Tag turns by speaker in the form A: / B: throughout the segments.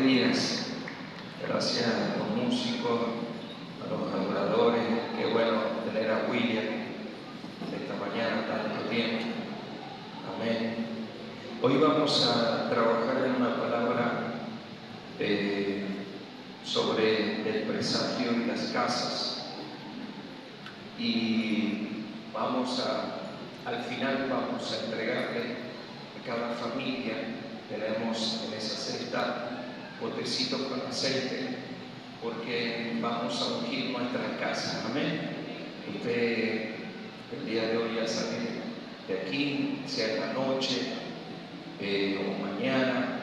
A: días. Gracias a los músicos, a los adoradores. Qué bueno tener a William esta mañana, tanto tiempo. Amén. Hoy vamos a trabajar en una palabra sobre el presagio y las casas. Y al final vamos a entregarle a cada familia. Tenemos en esa cesta botecitos con aceite, porque vamos a ungir nuestras casas. Amén. Usted el día de hoy al salir de aquí, sea en la noche o mañana,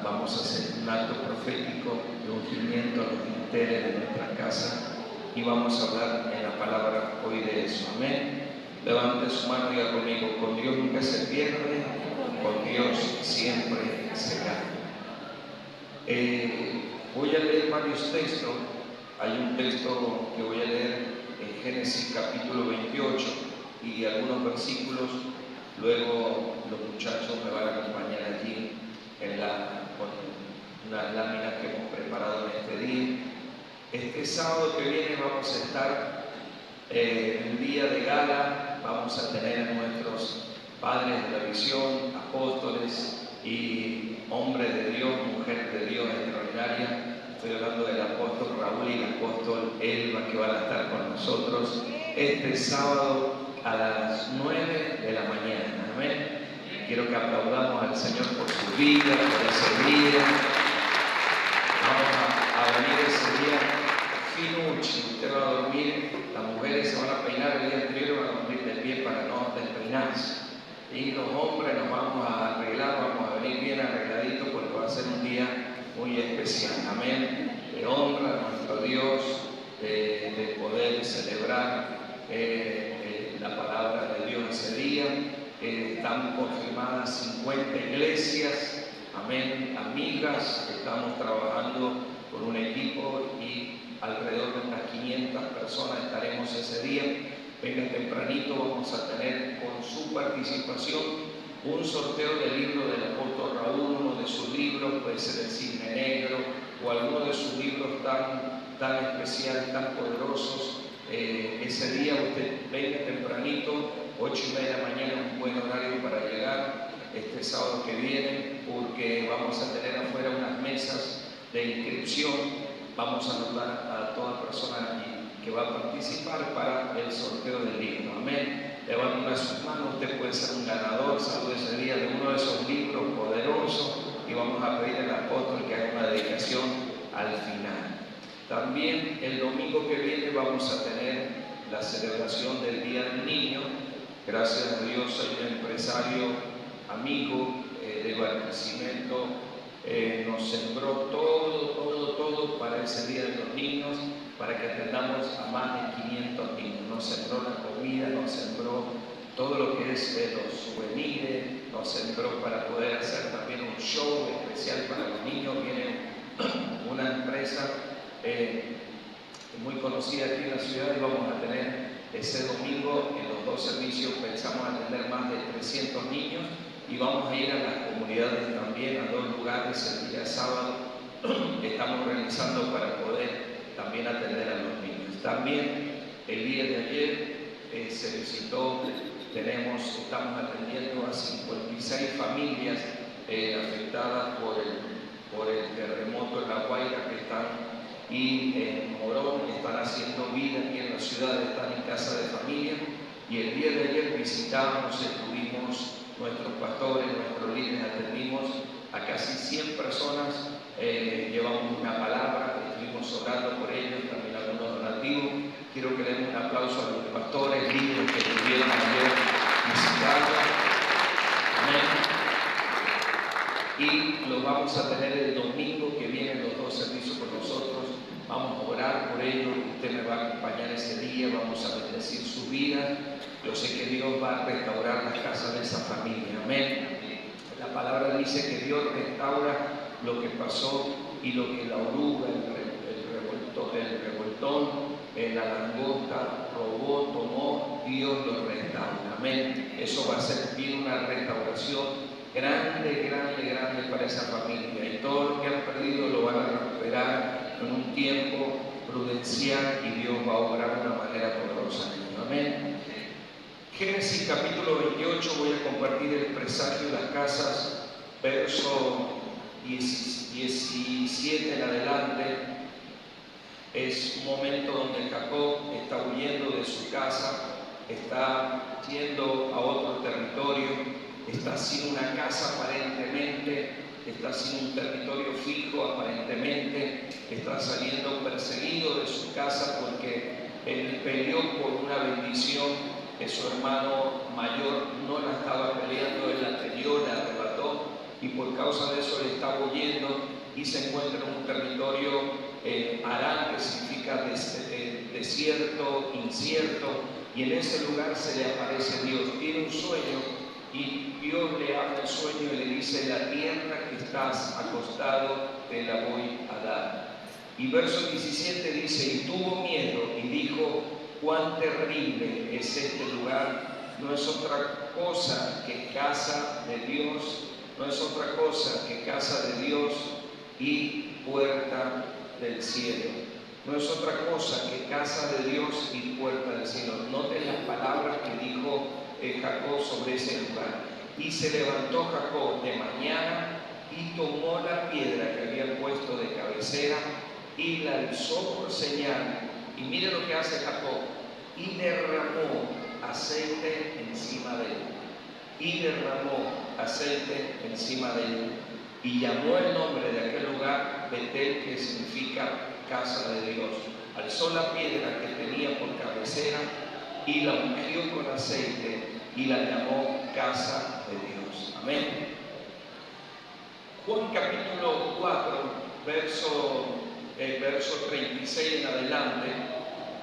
A: vamos a hacer un acto profético de ungimiento a los dinteles de nuestra casa, y vamos a hablar en la palabra hoy de eso. Amén. Levante su mano y diga conmigo: con Dios nunca se pierde, con Dios siempre se gana. Voy a leer varios textos. Hay un texto que voy a leer en Génesis capítulo 28 y algunos versículos. Luego los muchachos me van a acompañar allí con unas láminas que hemos preparado en este día. Este sábado que viene vamos a estar en un día de gala. Vamos a tener a nuestros padres de la visión, apóstoles y hombres de Dios, mujeres de Dios extraordinarias. Estoy hablando del apóstol Raúl y el apóstol Elba, que van a estar con nosotros este sábado a las 9 de la mañana. Amén. Quiero que aplaudamos al Señor por su vida, por ese día. Vamos a venir ese día finucci. Usted va a dormir, las mujeres se van a peinar el día anterior, van a dormir de pie para no despeinarse. Y los hombres nos vamos a arreglar, vamos a venir bien arregladitos, porque va a ser un día muy especial. Amén. De honra a nuestro Dios, de poder celebrar la palabra de Dios ese día. Están confirmadas 50 iglesias. Amén. Amigas, estamos trabajando por un equipo y alrededor de unas 500 personas estaremos ese día. Venga tempranito, vamos a tener con su participación un sorteo del libro del apóstol Raúl, uno de sus libros, puede ser El Cisne Negro o alguno de sus libros tan especiales, tan poderosos. Ese día usted venga tempranito, 8:30 de la mañana, un buen horario para llegar este sábado que viene, porque vamos a tener afuera unas mesas de inscripción. Vamos a anotar a toda persona que va a participar para el sorteo del libro. Amén. Levante una sus manos, usted puede ser un ganador, salude ese día de uno de esos libros poderosos, y vamos a pedir al apóstol que haga una dedicación al final. También el domingo que viene vamos a tener la celebración del Día del Niño. Gracias a Dios hay un empresario amigo de Barquisimeto, nos sembró todo para ese Día de los Niños, para que atendamos a más de 500 niños. Nos sembró la comida, nos sembró todo lo que es los souvenirs, nos sembró para poder hacer también un show especial para los niños. Viene una empresa muy conocida aquí en la ciudad, y vamos a tener ese domingo en los dos servicios. Pensamos atender más de 300 niños, y vamos a ir a las comunidades también, a 2 lugares el día sábado que estamos realizando para poder también atender a los niños. También el día de ayer se visitó, estamos atendiendo a 56 familias afectadas por el terremoto en La Guaira, que están, y en Morón están haciendo vida aquí en la ciudad, están en casa de familia. Y el día de ayer visitamos, estuvimos, nuestros pastores, nuestros líderes, atendimos a casi 100 personas, llevamos una palabra, estuvimos orando por ellos, también algunos donativos. Quiero que den un aplauso a los pastores, líderes que estuvieron ayer visitando. Amén. Y los vamos a tener el domingo que viene, los 2 servicios con nosotros. Vamos a orar por ellos, usted me va a acompañar ese día, vamos a bendecir su vida. Yo sé que Dios va a restaurar las casas de esa familia. Amén. La palabra dice que Dios restaura lo que pasó, y lo que la oruga, el revoltón, la langosta robó, tomó, Dios lo restaura. Amén. Eso va a ser bien una restauración grande, grande, grande para esa familia. Y todo lo que han perdido lo van a recuperar en un tiempo prudencial y Dios va a obrar de una manera poderosa. Amén. Génesis capítulo 28, voy a compartir el presagio de las casas, verso 17 en adelante. Es un momento donde Jacob está huyendo de su casa, está yendo a otro territorio, está sin una casa aparentemente, está sin un territorio fijo aparentemente, está saliendo perseguido de su casa porque él peleó por una bendición que su hermano mayor no la estaba peleando, él la peleó, la arrebató y por causa de eso le estaba huyendo y se encuentra en un territorio Harán, que significa desierto, incierto, y en ese lugar se le aparece Dios. Tiene un sueño y Dios le habla el sueño y le dice: la tierra que estás acostado te la voy a dar. Y verso 17 dice: y tuvo miedo y dijo: cuán terrible es este lugar, no es otra cosa que casa de Dios, no es otra cosa que casa de Dios y puerta del cielo. No es otra cosa que casa de Dios y puerta del cielo. Noten las palabras que dijo Jacob sobre ese lugar. Y se levantó Jacob de mañana y tomó la piedra que había puesto de cabecera y la alzó por señal. Y mire lo que hace Jacob: y derramó aceite encima de él. Y derramó aceite encima de él. Y llamó el nombre de aquel lugar Betel, que significa casa de Dios. Alzó la piedra que tenía por cabecera y la ungió con aceite y la llamó casa de Dios. Amén. Juan capítulo 4, verso 36 en adelante,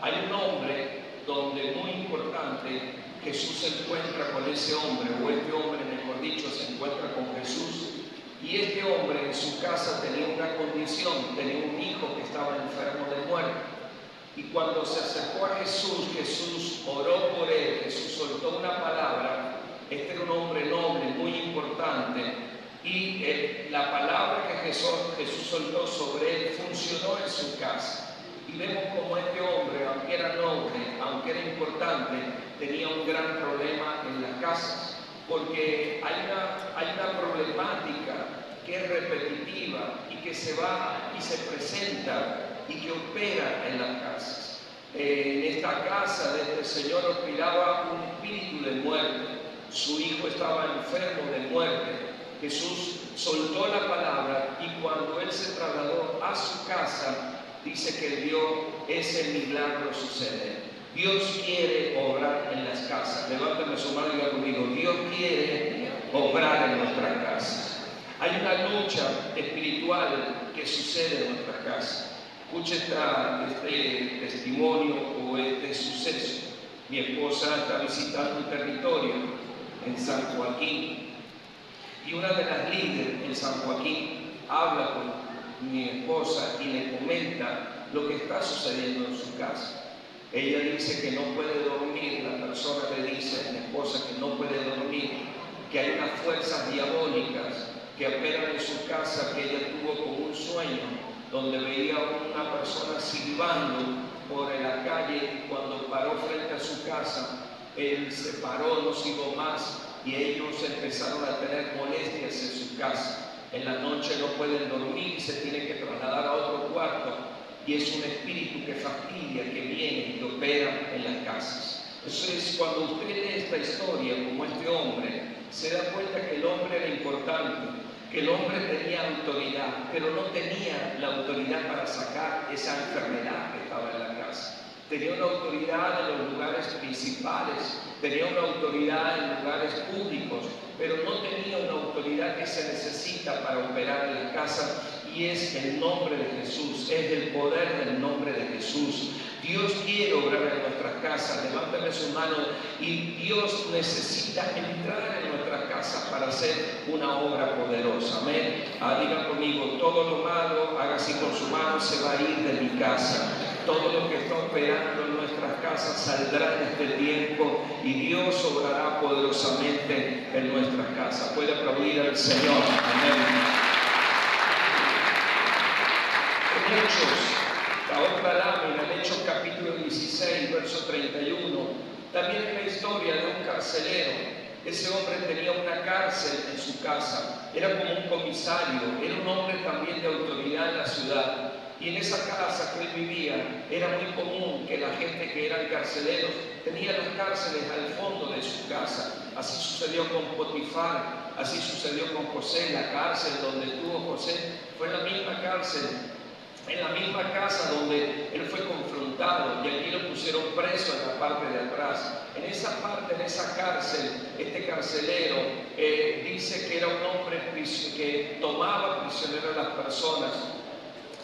A: hay un hombre donde, muy importante, Jesús se encuentra con ese hombre, o este hombre, mejor dicho, se encuentra con Jesús. Y este hombre en su casa tenía una condición, tenía un hijo que estaba enfermo de muerte. Y cuando se acercó a Jesús, Jesús oró por él, Jesús soltó una palabra. Este era un hombre noble, muy importante. Y la palabra que Jesús soltó sobre él funcionó en su casa. Y vemos como este hombre, aunque era noble, aunque era importante, tenía un gran problema en las casas. Porque hay una problemática que es repetitiva y que se va y se presenta y que opera en las casas. En esta casa de este señor operaba un espíritu de muerte. Su hijo estaba enfermo de muerte. Jesús soltó la palabra y cuando él se trasladó a su casa, dice que vio ese milagro suceder. Dios quiere obrar en las casas. Levántame su mano y diga conmigo: Dios quiere obrar en nuestras casas. Hay una lucha espiritual que sucede en nuestras casas. Escuche este testimonio o este suceso. Mi esposa está visitando un territorio en San Joaquín y una de las líderes en San Joaquín habla con mi esposa y le comenta lo que está sucediendo en su casa. Ella dice que no puede dormir, la persona le dice a mi esposa que no puede dormir, que hay unas fuerzas diabólicas que operan en su casa, que ella tuvo como un sueño, donde veía a una persona silbando por la calle y cuando paró frente a su casa, él se paró, no silbó más y ellos empezaron a tener molestias en su casa. En la noche no pueden dormir, se tienen que trasladar a otro cuarto. Y es un espíritu que fastidia, que viene y que opera en las casas. Eso es cuando usted lee esta historia, como este hombre, se da cuenta que el hombre era importante, que el hombre tenía autoridad, pero no tenía la autoridad para sacar esa enfermedad que estaba en la casa. Tenía una autoridad en los lugares principales, tenía una autoridad en lugares públicos, pero no tenía una autoridad que se necesita para operar en la casa. Y es el nombre de Jesús, es el poder del nombre de Jesús. Dios quiere obrar en nuestras casas. Levántame su mano. Y Dios necesita entrar en nuestras casas para hacer una obra poderosa. Amén. Diga conmigo: todo lo malo, haga así con su mano, se va a ir de mi casa. Todo lo que está operando en nuestras casas saldrá en este tiempo y Dios obrará poderosamente en nuestras casas. Puede aplaudir al Señor. Amén. En Hechos, la otra lámina, en Hechos capítulo 16, verso 31, también es la historia de un carcelero. Ese hombre tenía una cárcel en su casa, era como un comisario, era un hombre también de autoridad en la ciudad. Y en esa casa que él vivía era muy común que la gente que eran carceleros tenía las cárceles al fondo de su casa. Así sucedió con Potifar, así sucedió con José. La cárcel donde estuvo José fue la misma cárcel, en la misma casa donde él fue confrontado, y aquí lo pusieron preso en la parte de atrás. En esa parte, en esa cárcel, este carcelero dice que era un hombre que tomaba prisionero a las personas.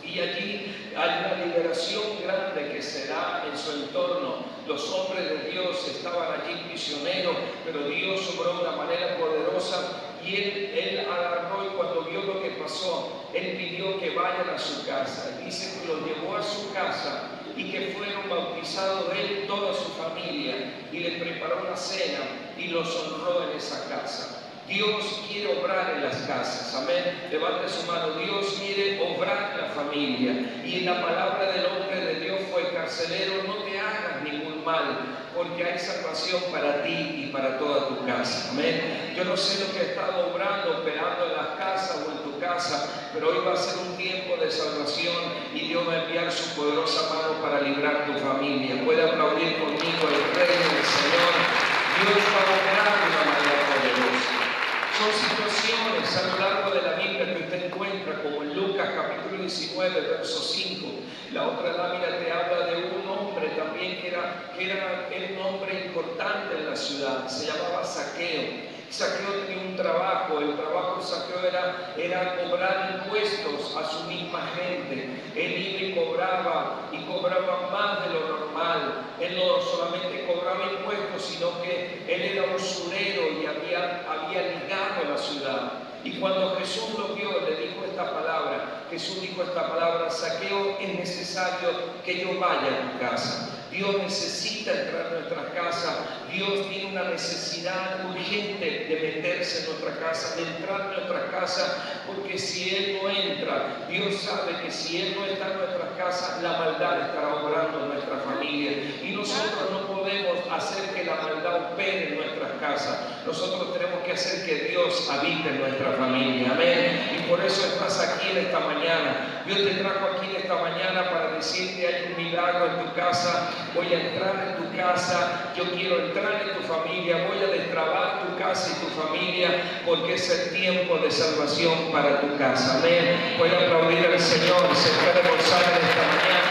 A: Y allí hay una liberación grande que se da en su entorno. Los hombres de Dios estaban allí prisioneros, pero Dios obró de una manera poderosa. Y él agarró, y cuando vio lo que pasó, él pidió que vayan a su casa. Dice que los llevó a su casa y que fueron bautizados de él toda su familia, y les preparó una cena y los honró en esa casa. Dios quiere obrar en las casas, amén. Levante su mano. Dios quiere obrar en la familia. Y la palabra del hombre de Dios fue: carcelero, no te hagas ningún mal, porque hay salvación para ti y para toda tu casa, amén. Yo no sé lo que ha estado obrando, operando en las casas o en tu casa, pero hoy va a ser un tiempo de salvación y Dios va a enviar su poderosa mano para librar tu familia. Puede aplaudir conmigo el reino del Señor. Dios va a obrar de una manera poderosa. Son situaciones a lo largo de la Biblia que usted encuentra, como en Lucas capítulo 19, verso 5. La otra lámina te habla de un hombre también que era un hombre importante en la ciudad, se llamaba Zaqueo. Zaqueo tenía un trabajo, el trabajo de Zaqueo era cobrar impuestos a su misma gente. Él iba y cobraba más de lo normal. Él no solamente cobraba impuestos, sino que él era usurero y había ligado a la ciudad. Y cuando Jesús lo vio, le dijo esta palabra. Jesús dijo esta palabra: Zaqueo, es necesario que yo vaya a tu casa. Dios necesita entrar en nuestra casa. Dios tiene una necesidad urgente de meterse en nuestra casa, de entrar en nuestra casa, porque si Él no entra, Dios sabe que si Él no está en nuestra casa, la maldad estará obrando en nuestra familia. Y nosotros no podemos hacer que la maldad opere en nuestras casas. Nosotros tenemos que hacer que Dios habite en nuestra familia. Amén. Y por eso estás aquí en esta mañana. Dios te trajo aquí en esta mañana para decirte: hay un milagro en tu casa. Voy a entrar en tu casa. Yo quiero entrar en tu familia. Voy a destrabar tu casa y tu familia, porque es el tiempo de salvación para tu casa. Amén. Voy a aplaudir al Señor. Se puede gozar en esta mañana.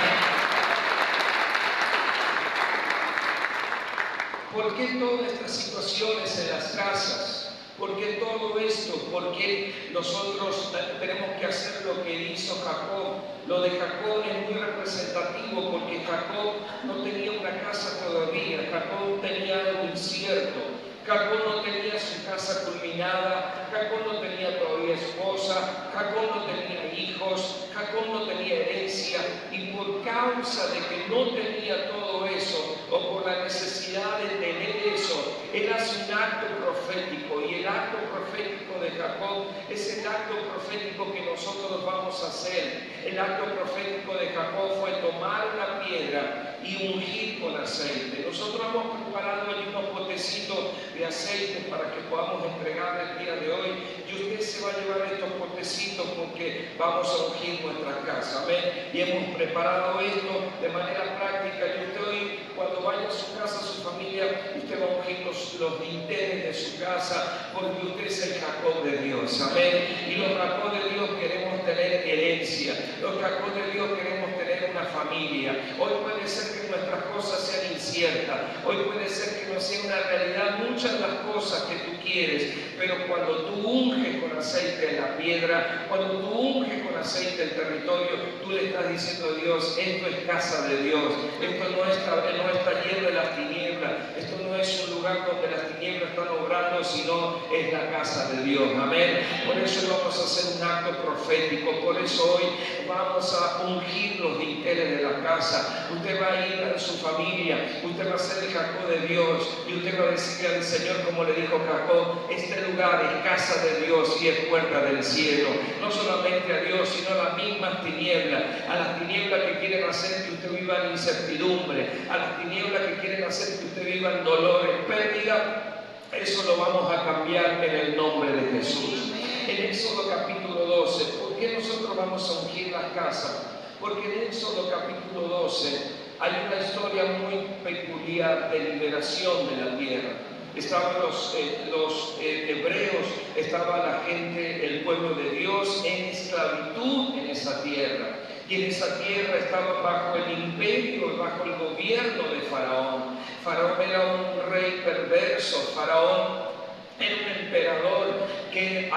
A: ¿Por qué todas estas situaciones en las casas? ¿Por qué todo esto? ¿Por qué nosotros tenemos que hacer lo que hizo Jacob? Lo de Jacob es muy representativo, porque Jacob no tenía una casa todavía. Jacob tenía algo incierto. Jacob no tenía su casa culminada. Jacob no tenía todavía esposa. Jacob no tenía hijos. Jacob no tenía herencia. Y por causa de que no tenía todo eso, o por la necesidad de tener eso, él hace un acto profético. Y el acto profético de Jacob es el acto profético que nosotros vamos a hacer. El acto profético de Jacob fue tomar una piedra y ungir con aceite. Nosotros hemos preparado allí unos potecitos de aceite para que podamos entregar el día de hoy, y usted se va a llevar estos potecitos porque vamos a ungir nuestra casa. Amén. Y hemos preparado esto de manera práctica, y usted hoy, cuando vaya a su casa, a su familia, usted va a ungir los dinteles de su casa, porque usted es el Jacob de Dios. Amén. Y los Jacob de Dios queremos tener herencia. Los Jacob de Dios queremos tener una familia. Hoy puede ser que nuestras cosas sean inciertas. Hoy puede ser que no sea una realidad muchas de las cosas que tú quieres, pero cuando tú unges con aceite en la piedra, cuando tú unges con aceite el territorio, tú le estás diciendo a Dios: esto es casa de Dios. Esto no está lleno de las tinieblas. Esto no es un lugar donde las tinieblas están obrando, hermano, sino es la casa de Dios. Amén. Por eso vamos a hacer un acto profético. Por eso hoy vamos a ungir los dinteles de la casa. Usted va a ir a su familia, usted va a ser el Jacob de Dios, y usted va a decirle al Señor, como le dijo Jacob: este lugar es casa de Dios y es puerta del cielo. No solamente a Dios, sino a las mismas tinieblas, a las tinieblas que quieren hacer que usted viva en incertidumbre, a las tinieblas que quieren hacer que usted viva en dolor, en pérdida. Eso lo vamos a cambiar en el nombre de Jesús. En Éxodo capítulo 12, ¿por qué nosotros vamos a ungir las casas? Porque en Éxodo capítulo 12 hay una historia muy peculiar de liberación de la tierra. Estaban los hebreos, estaba la gente, el pueblo de Dios, en esclavitud en esa tierra. Y en esa tierra estaban bajo el imperio, bajo el gobierno de Faraón. Faraón era un rey perverso. Faraón era un emperador que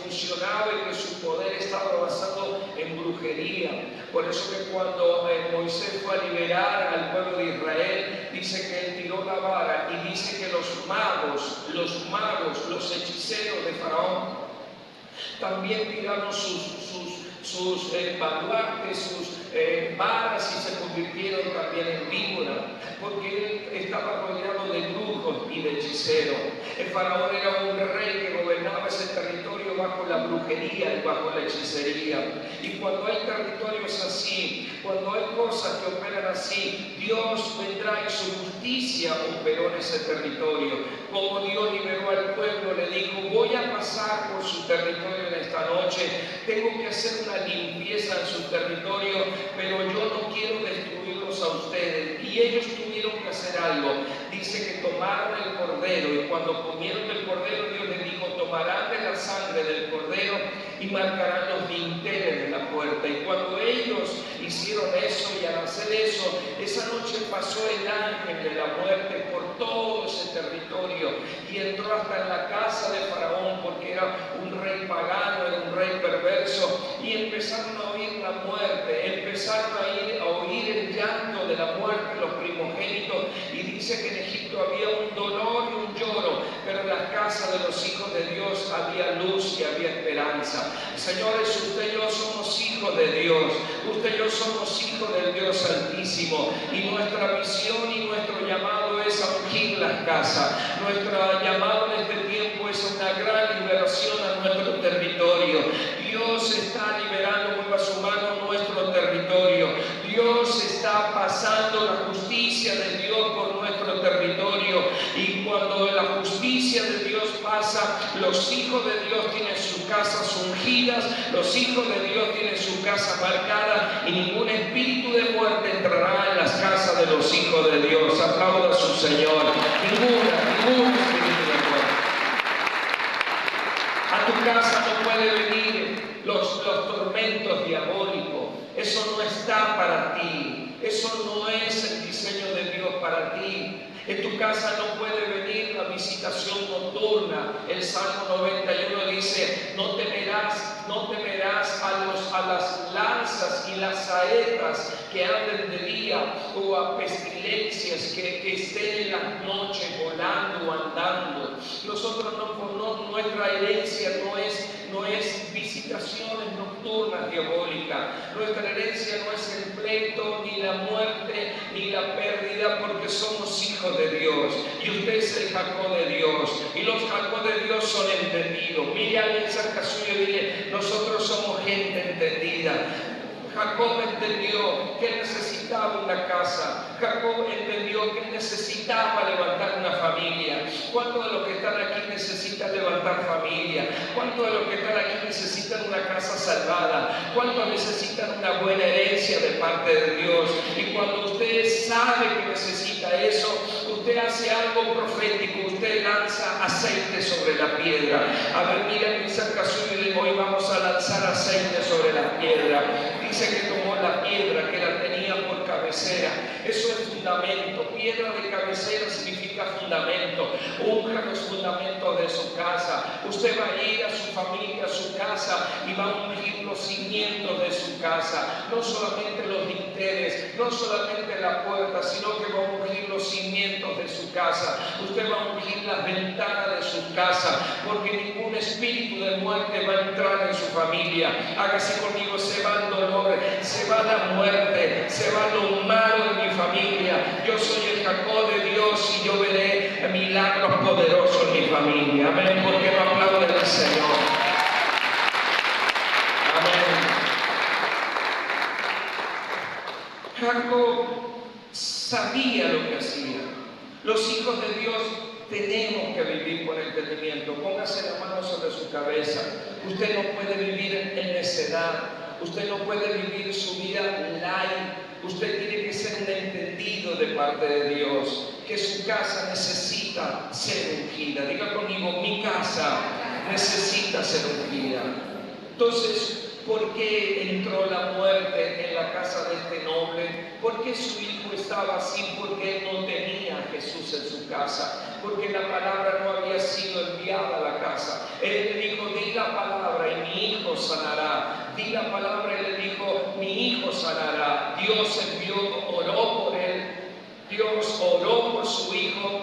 A: funcionaba y que su poder estaba basado en brujería. Por eso que cuando Moisés fue a liberar al pueblo de Israel, dice que él tiró la vara y dice que los magos, los hechiceros de Faraón también tiraron sus baluartes, sus varas, y se convirtieron también en víboras, porque él estaba rodeado de brujos y de hechiceros. El faraón era un rey que gobernaba ese territorio bajo la brujería y bajo la hechicería. Y cuando hay territorios así, cuando hay cosas que operan así, Dios vendrá y su justicia operó en ese territorio. Como Dios liberó al pueblo, le dijo: voy a pasar por su territorio en esta noche, tengo que hacer una limpieza en su territorio, pero yo no quiero destruirlos a ustedes. Y ellos tuvieron que hacer algo. Dice que tomaron el cordero, y cuando comieron del cordero, Dios les dijo: tomarán de la sangre del cordero y marcarán los dinteles de la puerta. Y cuando ellos hicieron eso, y al hacer eso, esa noche pasó el ángel de la muerte por todo ese territorio y entró hasta en la casa de Faraón, porque era un rey pagano, era un rey perverso, y empezaron a oír la muerte, empezaron a oír el llanto de la muerte, los primogénitos. Y dice que en Egipto había un dolor y un lloro, pero en las casas de los hijos de Dios había luz y había esperanza. Señores, usted y yo somos hijos de Dios, usted y yo somos hijos del Dios Altísimo, y nuestra misión y nuestro llamado es a ungir las casas. Nuestro llamado en este tiempo es una gran liberación a nuestro territorio. Dios está liberando, mueva su mano, nuestro territorio. Dios está pasando la justicia de Dios por nuestro territorio, y cuando la justicia de Dios pasa, los hijos de Dios tienen sus casas ungidas, los hijos de Dios tienen su casa marcada, y ningún espíritu de muerte entrará en las casas de los hijos de Dios. Aplauda a su Señor. Ningún espíritu de muerte. A tu casa no puede venir los tormentos diabólicos. Eso no está para ti. Eso no es el diseño de Dios para ti. En tu casa no puede venir la visitación nocturna. El Salmo 91 dice: no temerás a las lanzas y las saetas que anden de día, o a pestilencias que estén en las noches volando o andando. Nosotros nuestra herencia no es visitaciones nocturnas diabólicas. Nuestra herencia no es el pleito, ni la muerte, ni la pérdida, porque somos hijos de Dios, y usted es el Jacob de Dios, y los Jacob de Dios son entendidos. Mire a alguien cerca suyo y dile: nosotros somos gente entendida. Jacob entendió que él necesitaba una casa. Jacob entendió que él necesitaba levantar una familia. ¿Cuántos de los que están aquí necesitan levantar familia? ¿Cuántos de los que están aquí necesitan una casa salvada? ¿Cuántos necesitan una buena herencia de parte de Dios? Y cuando usted sabe que necesita eso, usted hace algo profético. Usted lanza aceite sobre la piedra. A ver, mira mi cerca suyo y hoy vamos a lanzar aceite sobre la piedra. Dice dice que tomó la piedra que la tenía por cabecera. Eso es fundamento. Piedra de cabecera significa fundamento. Unja los fundamentos de su casa. Usted va a ir a su familia, a su casa, y va a ungir los cimientos de su casa. No solamente los dinteles, no solamente la puerta, sino que va a ungir los cimientos de su casa. Usted va a ungir las ventanas de su casa, porque ningún espíritu de muerte va a entrar en su familia. Hágase conmigo: se va el dolor, se va la muerte, se va lo malo de mi familia. Yo soy el Jacob de Dios y yo veré milagros poderosos en mi familia. Amén. ¿Por qué no aplauden al Señor? Amén. Jacob sabía lo que hacía. Los hijos de Dios tenemos que vivir con entendimiento. Póngase la mano sobre su cabeza. Usted no puede vivir en necedad. Usted no puede vivir su vida light. Usted tiene que ser un entendido de parte de Dios, que su casa necesita ser ungida. Diga conmigo: mi casa necesita ser ungida. Entonces, ¿por qué entró la muerte en la casa de este noble? ¿Por qué su hijo estaba así? Porque él no tenía a Jesús en su casa, porque la palabra no había sido enviada a la casa. Él le dijo: di la palabra y mi hijo sanará. Di la palabra y le dijo: mi hijo sanará. Dios envió, oró por él. Dios oró por su hijo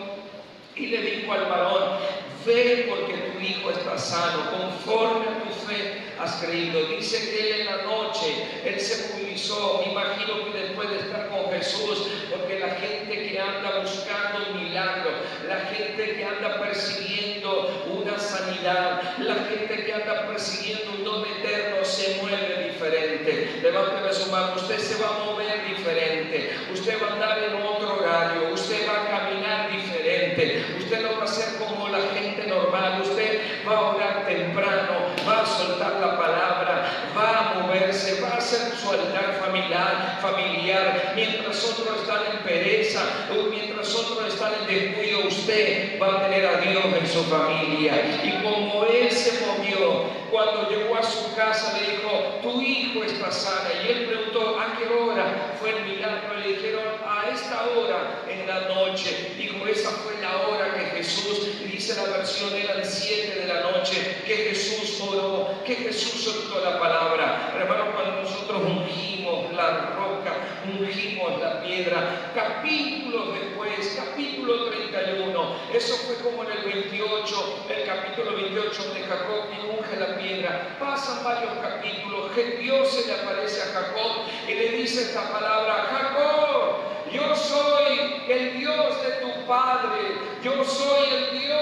A: y le dijo al varón: ve, porque tu hijo está sano, conforme a tu fe has creído. Dice que él en la noche, él se movilizó. Me imagino que después de estar con Jesús, porque la gente que anda buscando un milagro, la gente que anda persiguiendo una sanidad, la gente que anda persiguiendo un don eterno, se mueve diferente. Levánteme su mano. Usted se va a mover diferente. Usted va a andar en otro horario. Usted va a caminar diferente. Usted no va a ser como la gente normal. Usted va a orar temprano, va a soltar la palabra, va a moverse, va a hacer su altar familiar. Mientras otros están en pereza, mientras otros están en descuido, usted va a tener a Dios en su familia. Y como él se movió, cuando llegó a su casa le dijo: tu hijo está sano. Y él preguntó: ¿a qué hora fue el milagro? Le dijeron: a esta hora, en la noche. Dijo: esa fue la hora que Jesús, dice la versión, eran 7 de la noche, que Jesús oró, que Jesús soltó la palabra. Hermano, cuando nosotros ungimos la roca, ungimos la piedra, capítulos después, capítulo 31, eso fue como en el 28, el capítulo 28 de Jacob, y unge la piedra. Pasan varios capítulos, que Dios se le aparece a Jacob y le dice esta palabra: Jacob, yo soy el Dios de tu padre, yo soy el Dios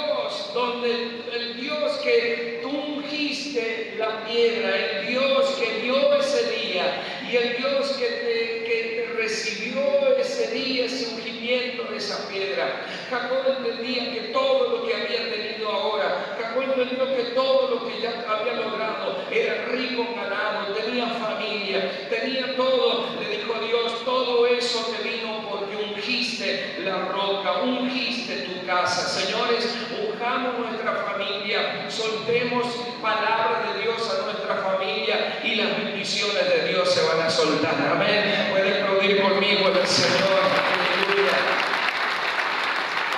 A: el Dios que tú ungiste la piedra, el Dios que vio ese día y el Dios que te recibió ese día, ese ungimiento de esa piedra. Jacob entendía que todo lo que había tenido ahora, Jacob entendió que todo lo que ya había logrado, era rico en ganado, tenía familia, tenía todo. Le dijo a Dios: todo eso te vino porque ungiste la roca, ungiste tu casa. Señores, unjamos nuestra familia, soltemos palabra de Dios a nuestra familia y las bendiciones de Dios se van a soltar. Amén. Pueden aplaudir conmigo al Señor. Aleluya.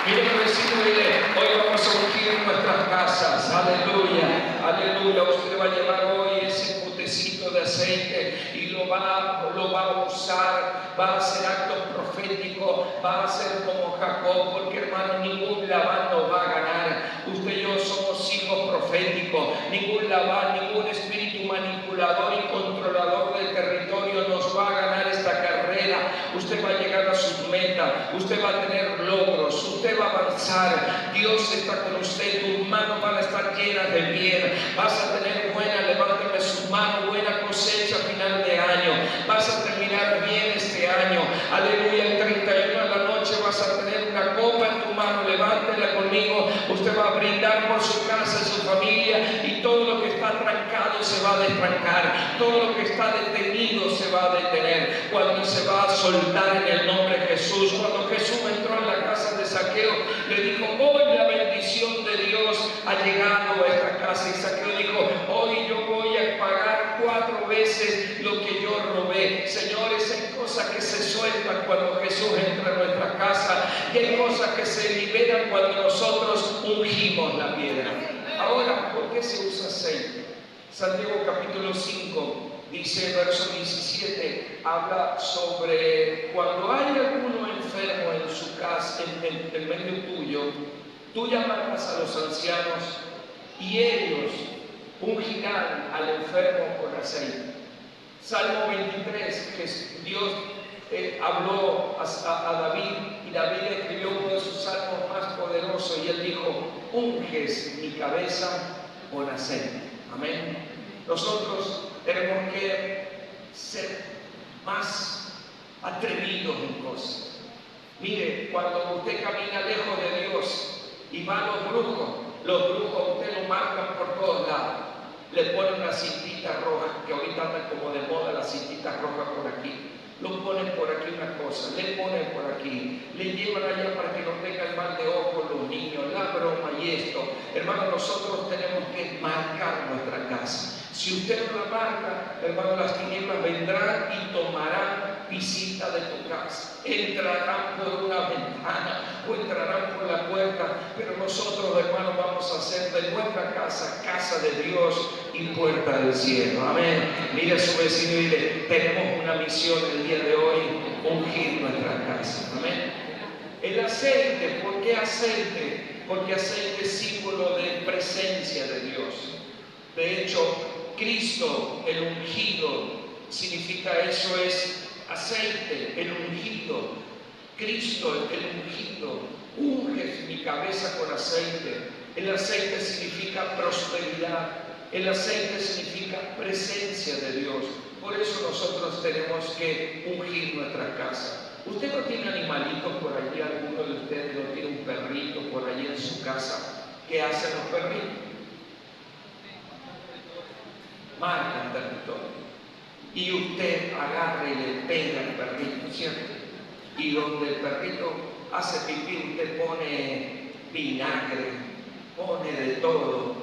A: Miren, vecino, dile: hoy vamos a ungir nuestras casas. Aleluya, aleluya. Usted va a llevar hoy ese potecito de aceite y lo va a usar, va a hacer actos proféticos, va a ser como Jacob, porque hermano, ningún Labán nos va a ganar. Usted y yo somos hijos proféticos. Ningún Labán, ningún espíritu manipulador y controlador del territorio nos va a ganar esta carrera. Usted va a llegar a sus metas, usted va a tener logros, usted va a avanzar. Dios está con usted, tus manos van a estar llenas de bien, vas a tener levántame su mano, buena cosecha a final de año, vas a terminar bien este año. Aleluya. El 31 de la noche vas a tener una copa en tu mano, levántela conmigo. Usted va a brindar por su casa, su familia, y todo lo que está trancado se va a destrancar, todo lo que está detenido se va a detener, cuando se va a soltar en el nombre de Jesús. Cuando Jesús entró en la casa de Zaqueo, le dijo: hoy la bendición de Dios ha llegado a esta casa. Y Zaqueo dijo: hoy yo voy a pagar 4 veces lo que yo robé. se sueltan cuando Jesús entra en nuestra casa y hay cosas que se liberan cuando nosotros ungimos la piedra. Ahora, ¿por qué se usa aceite? Santiago capítulo 5 dice, verso 17, habla sobre cuando hay alguno enfermo en su casa, en medio tuyo, tú llamarás a los ancianos y ellos ungirán al enfermo con aceite. Salmo 23, que Dios habló a David, y David escribió uno de sus salmos más poderosos y él dijo, unges mi cabeza con aceite. Amén. Nosotros tenemos que ser más atrevidos en cosas. Mire, cuando usted camina lejos de Dios y va a los brujos usted lo marcan por todos lados. Le ponen una cintita roja, que ahorita andan como de moda las cintitas rojas por aquí. Lo ponen por aquí una cosa, le ponen por aquí, le llevan allá para que no tengan mal de ojo los niños, la broma y esto. Hermano, nosotros tenemos que marcar nuestra casa. Si usted no la marca, hermano, las tinieblas vendrán y tomarán visita de tu casa. Entrarán por una ventana o entrarán por la puerta, pero nosotros, hermano, vamos a hacer de nuestra casa, casa de Dios y puerta del cielo. Amén. Mire a su vecino y dile, tenemos una misión el día de hoy, ungir nuestra casa. Amén. El aceite, ¿por qué aceite? Porque aceite es símbolo de presencia de Dios. De hecho, Cristo, el ungido, significa eso, es aceite, el ungido. Cristo, el ungido, unge mi cabeza con aceite. El aceite significa prosperidad. El aceite significa presencia de Dios. Por eso nosotros tenemos que ungir nuestra casa. ¿Usted no tiene animalitos por allí? ¿Alguno de ustedes no tiene un perrito por allí en su casa? ¿Qué hacen los perritos? Marcan territorio. Y usted agarra y le pega al perrito, ¿cierto? Y donde el perrito hace pipí, usted pone vinagre, pone de todo.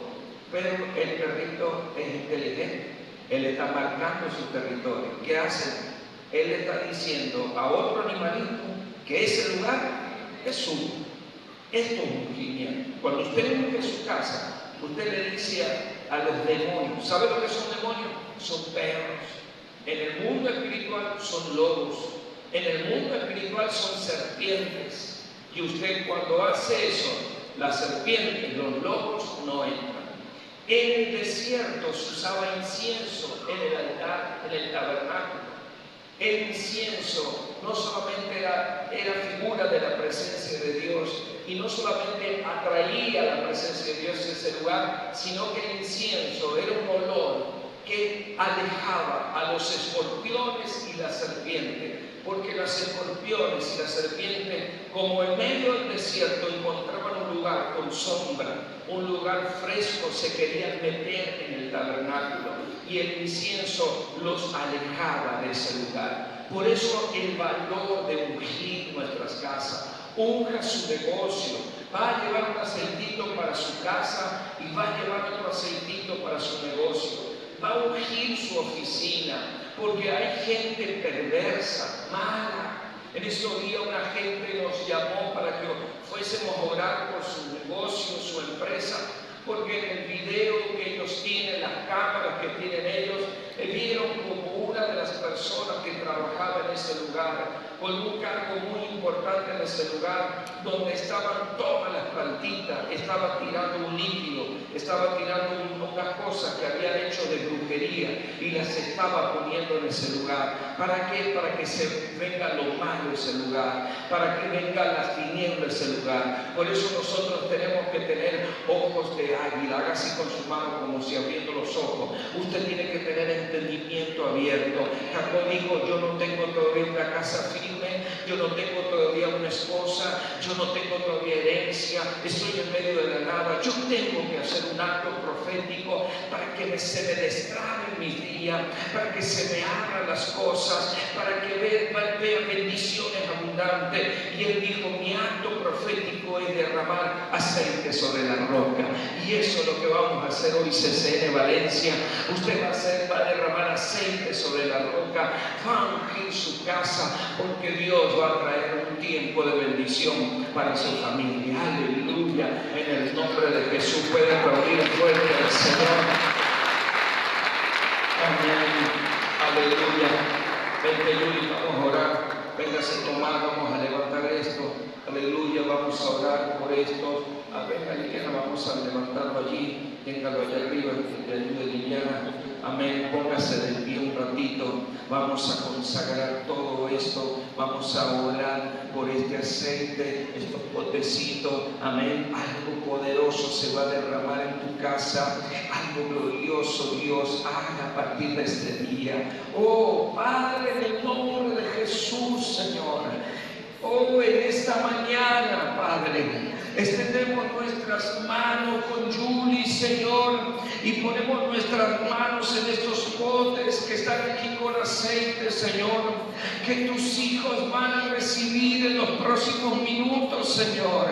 A: Pero el perrito es inteligente. Él está marcando su territorio. ¿Qué hace? Él está diciendo a otro animalito que ese lugar es suyo. Esto es ungimiento. Cuando usted unge su casa, usted le dice a los demonios, ¿sabe lo que son demonios? Son perros. En el mundo espiritual son lobos. En el mundo espiritual son serpientes. Y usted cuando hace eso, las serpientes, los lobos no entran. En el desierto se usaba incienso en el altar, en el tabernáculo. El incienso no solamente era figura de la presencia de Dios y no solamente atraía la presencia de Dios en ese lugar, sino que el incienso era un olor que alejaba a los escorpiones y la serpiente, porque las escorpiones y la serpiente, como en medio del desierto encontraban un lugar con sombra, un lugar fresco, se querían meter en el tabernáculo y el incienso los alejaba de ese lugar. Por eso el valor de ungir nuestras casas. Unja su negocio, va a llevar un aceitito para su casa y va a llevar otro aceitito para su negocio. Va a ungir su oficina, porque hay gente perversa, mala. En estos días una gente nos llamó para que fuésemos a orar por su negocio, su empresa, porque en el video que ellos tienen, las cámaras que tienen ellos, vieron como una de las personas que trabajaba en ese lugar, con un cargo muy importante en ese lugar, donde estaban todas las plantitas, estaba tirando un líquido, estaba tirando unas cosas que habían hecho de brujería y las estaba poniendo en ese lugar. ¿Para qué? Para que se venga lo malo de ese lugar, para que vengan las tinieblas de ese lugar. Por eso nosotros tenemos que tener ojos de águila. Haga así con su mano como si abriendo los ojos. Usted tiene que tener entendimiento abierto. Jacob dijo, yo no tengo todavía una casa firme, yo no tengo todavía una esposa, yo no tengo todavía herencia, estoy en medio de la nada. Yo tengo que hacer un acto profético para que se me destraben mis días, para que se me abran las cosas. cosas para que vea bendiciones abundantes. Y él dijo: mi acto profético es derramar aceite sobre la roca. Y eso es lo que vamos a hacer hoy, CCN Valencia. Usted va a derramar aceite sobre la roca, va a ungir su casa, porque Dios va a traer un tiempo de bendición para su familia. Aleluya, en el nombre de Jesús. Puede aplaudir fuerte al Señor. Amén, aleluya. Vente, Yuri, vamos a orar. Véngase, Tomás, vamos a levantar esto. Aleluya, vamos a orar por esto. Venga, Liliana, vamos a levantarlo allí. Téngalo allá arriba, que te ayude, Liliana. Amén, póngase de pie un ratito. Vamos a consagrar todo esto. Vamos a orar por este aceite, estos potecitos. Amén, algo poderoso se va a derramar en tu casa. Algo glorioso Dios haga a partir de este día. Oh, Padre, en el nombre de Jesús, Señor. Oh, en esta mañana, Padre, extendemos nuestras manos con Julie, Señor, y ponemos nuestras manos en estos potes que están aquí con aceite, Señor, que tus hijos van a recibir en los próximos minutos, Señor.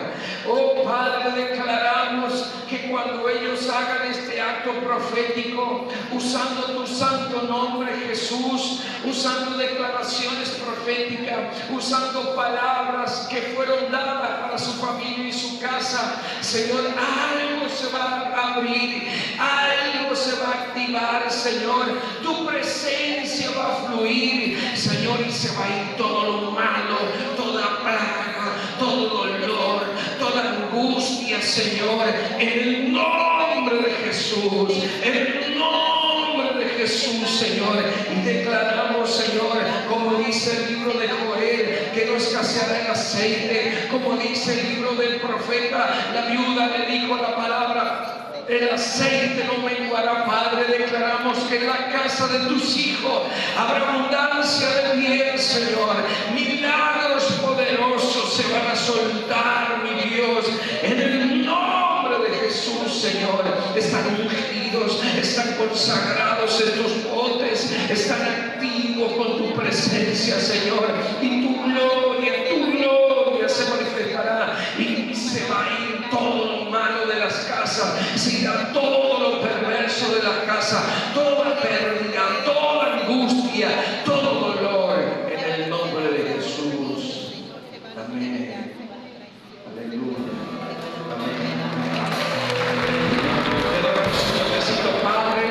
A: Oh, Padre, declaramos que cuando ellos hagan este acto profético, usando tu santo nombre, Jesús, usando declaraciones proféticas, usando palabras que fueron dadas para su familia y su casa, Señor, algo se va a abrir, algo se va a activar, Señor. Tu presencia va a fluir, Señor, y se va a ir todo lo malo, toda plaga, todo dolor, toda angustia, Señor, en el nombre de Jesús, en el nombre de Jesús, Señor. Y declaramos, Señor, como dice el libro de Joel, que no escaseará el aceite, como dice el libro del profeta, la viuda le dijo la palabra: el aceite no menguará, Padre. Declaramos que en la casa de tus hijos habrá abundancia de bien, Señor. Milagros poderosos se van a soltar, mi Dios, en el nombre de Jesús, Señor. Están ungidos, están consagrados en tus botes, están activos con tu presencia, Señor. Y tu gloria se manifestará, y se va a ir todo lo malo de las casas, se irá todo lo perverso de las casas, toda pérdida, toda angustia, todo dolor, en el nombre de Jesús. Amén. Aleluya. Amén. Te damos un besito, Padre,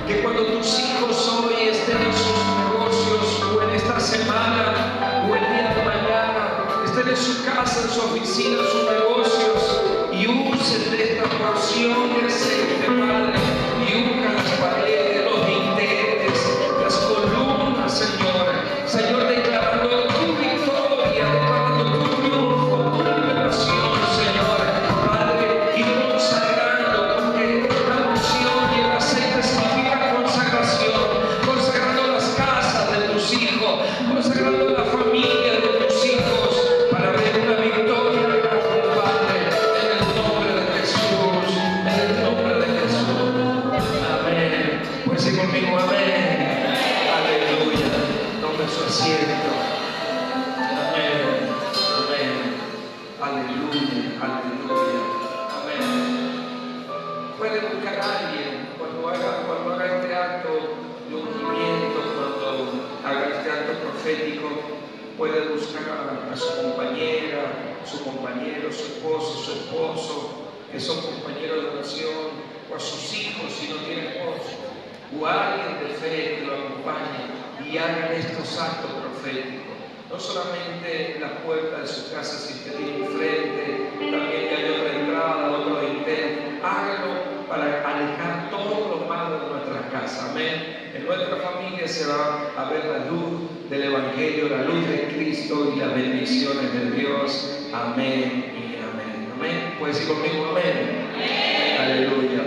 A: que cuando tus hijos hoy estén en sus negocios, o en esta semana, o el día de mañana, estén en su casa, en su oficina, en sus negocios, y usen de esta porción de aceite, Padre, y unjan las paredes, los dinteles, las columnas, Señor. Señor, declarando tu victoria, declarando tu triunfo, tu liberación, Señor, Padre, y consagrando, porque la unción y el aceite significa consagración, consagrando las casas de tus hijos, consagrando la familia de tus hijos, para ver una victoria, Padre, en el nombre de Jesús, en el nombre de Jesús. Amén. Pues sí conmigo, amén. Aleluya. Tome su asiento. Amén. Amén. Aleluya. Aleluya. Amén. Puede buscar a alguien cuando haga este acto de ungimiento, cuando haga este acto profético. Puede buscar a su compañera, su compañero, su esposo, que son compañeros de oración, o a sus hijos si no tiene esposo, o a alguien de fe que lo acompañe y hagan estos actos proféticos. No solamente en la puerta de su casa, si usted tiene enfrente, también hay otra entrada, otro dintel. Hágalo para alejar todo lo malo de nuestras casas. Amén. En nuestra familia se va a ver la luz del Evangelio, la luz de Cristo y las bendiciones de Dios. Amén y amén. Amén. ¿Puedes decir conmigo amén? Amén. Aleluya.